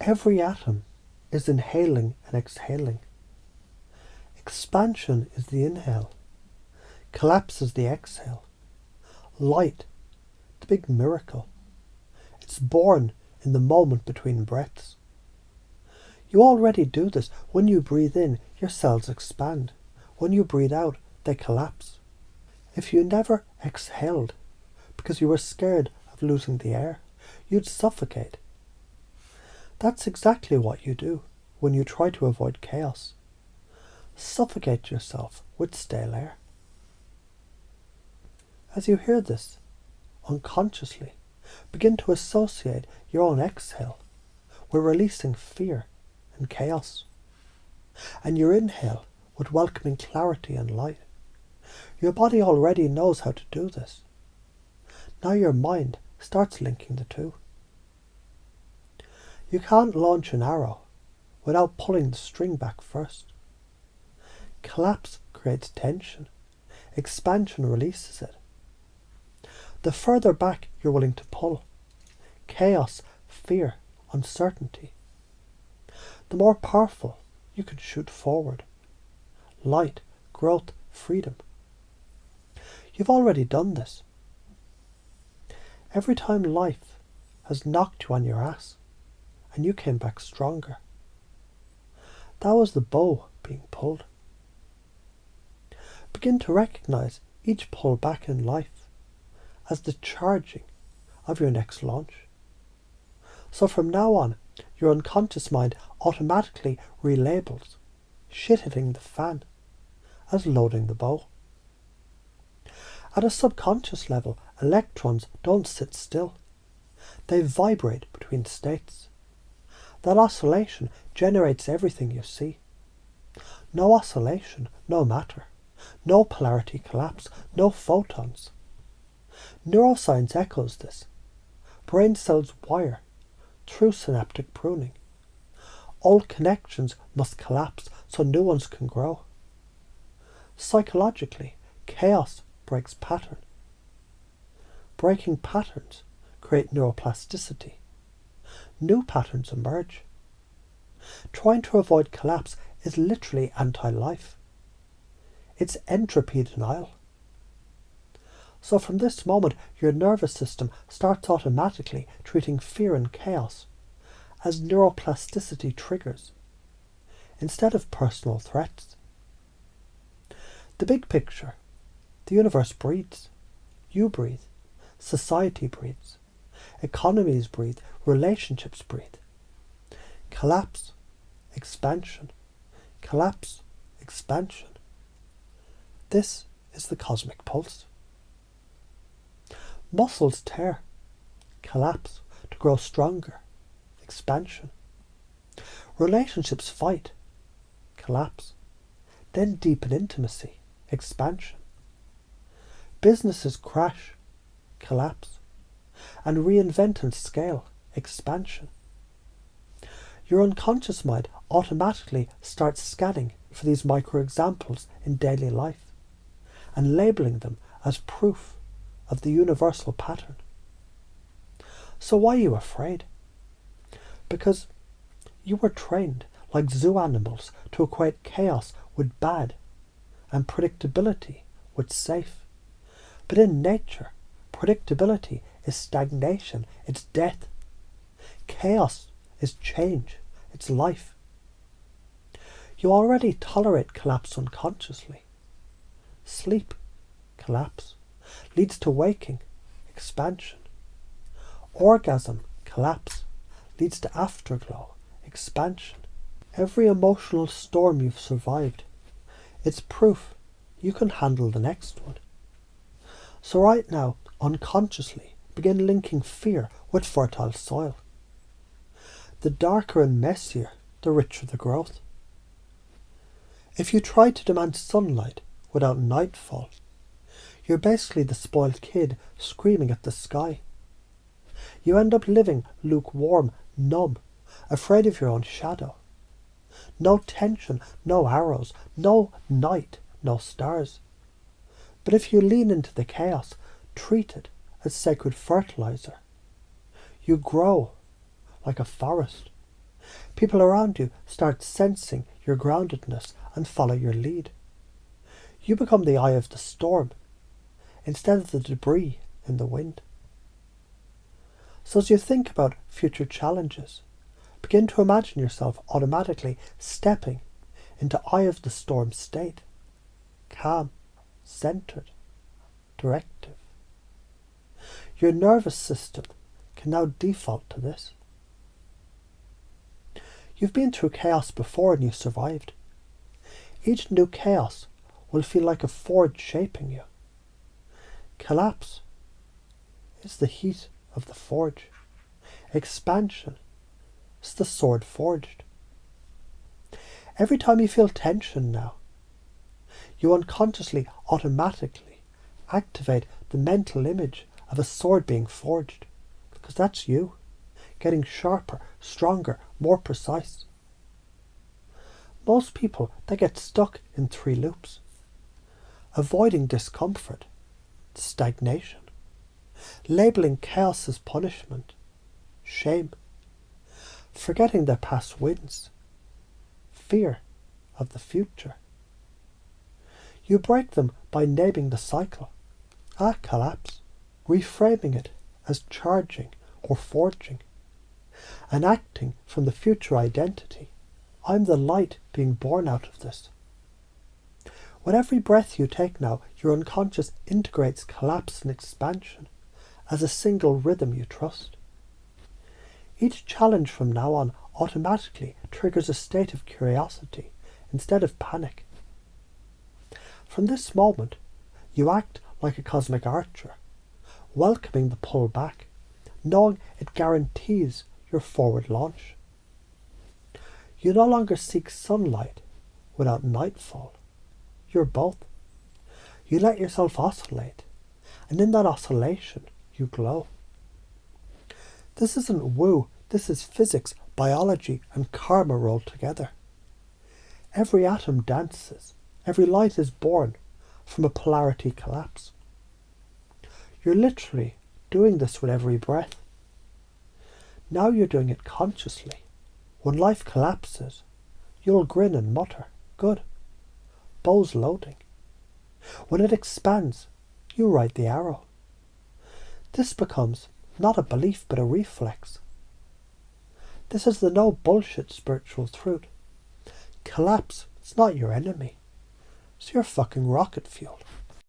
Every atom is inhaling and exhaling. Expansion is the inhale. Collapse is the exhale. Light, the big miracle. It's born in the moment between breaths. You already do this. When you breathe in, your cells expand. When you breathe out, they collapse. If you never exhaled because you were scared of losing the air, you'd suffocate. That's exactly what you do when you try to avoid chaos. Suffocate yourself with stale air. As you hear this, unconsciously, begin to associate your own exhale with releasing fear and chaos, and your inhale with welcoming clarity and light. Your body already knows how to do this. Now your mind starts linking the two. You can't launch an arrow without pulling the string back first. Collapse creates tension. Expansion releases it. The further back you're willing to pull, chaos, fear, uncertainty, the more powerful you can shoot forward. Light, growth, freedom. You've already done this. Every time life has knocked you on your ass and you came back stronger, that was the bow being pulled. Begin to recognize each pull back in life as the charging of your next launch. So from now on, your unconscious mind automatically relabels shit hitting the fan as loading the bow. At a subconscious level, electrons don't sit still. They vibrate between states. That oscillation generates everything you see. No oscillation, no matter. No polarity collapse, no photons. Neuroscience echoes this. Brain cells wire through synaptic pruning. Old connections must collapse so new ones can grow. Psychologically, chaos breaks pattern. Breaking patterns create neuroplasticity. New patterns emerge. Trying to avoid collapse is literally anti-life. It's entropy denial. So from this moment, your nervous system starts automatically treating fear and chaos as neuroplasticity triggers instead of personal threats. The big picture: the universe breathes, you breathe, society breathes, economies breathe, relationships breathe. Collapse, expansion, collapse, expansion. This is the cosmic pulse. Muscles tear, collapse to grow stronger, expansion. Relationships fight, collapse, then deepen intimacy, expansion. Businesses crash, collapse, and reinvent and scale, expansion. Your unconscious mind automatically starts scanning for these micro-examples in daily life and labeling them as proof of the universal pattern. So why are you afraid? Because you were trained like zoo animals to equate chaos with bad and predictability with safe. But in nature, predictability is stagnation, it's death. Chaos is change, it's life. You already tolerate collapse unconsciously. Sleep, collapse, leads to waking, expansion. Orgasm, collapse, leads to afterglow, expansion. Every emotional storm you've survived, it's proof you can handle the next one. So right now, unconsciously, begin linking fear with fertile soil. The darker and messier, the richer the growth. If you try to demand sunlight without nightfall, you're basically the spoiled kid screaming at the sky. You end up living lukewarm, numb, afraid of your own shadow. No tension, no arrows, no night, no stars. But if you lean into the chaos, treat it as sacred fertilizer, you grow like a forest, People around you start sensing your groundedness and follow your lead. You become the eye of the storm instead of the debris in the wind. So as you think about future challenges, begin to imagine yourself automatically stepping into eye of the storm state. Calm, centered, directive. Your nervous system can now default to this. You've been through chaos before and you survived. Each new chaos will feel like a forge shaping you. Collapse is the heat of the forge. Expansion is the sword forged. Every time you feel tension now, you unconsciously, automatically activate the mental image of a sword being forged, because that's you, getting sharper, stronger, more precise. Most people, they get stuck in 3 loops. Avoiding discomfort, stagnation. Labelling chaos as punishment, shame. Forgetting their past wins, fear of the future. You break them by naming the cycle, collapse, reframing it as charging or forging, and acting from the future identity. I'm the light being born out of this. With every breath you take now, your unconscious integrates collapse and expansion as a single rhythm you trust. Each challenge from now on automatically triggers a state of curiosity instead of panic. From this moment, you act like a cosmic archer, welcoming the pull back, knowing it guarantees your forward launch. You no longer seek sunlight without nightfall. You're both. You let yourself oscillate, and in that oscillation, you glow. This isn't woo, this is physics, biology, and karma rolled together. Every atom dances, every light is born from a polarity collapse. You're literally doing this with every breath. Now you're doing it consciously. When life collapses, you'll grin and mutter, good. Bow's loading. When it expands, you write the arrow. This becomes not a belief but a reflex. This is the no bullshit spiritual truth. Collapse is not your enemy. It's your fucking rocket fuel.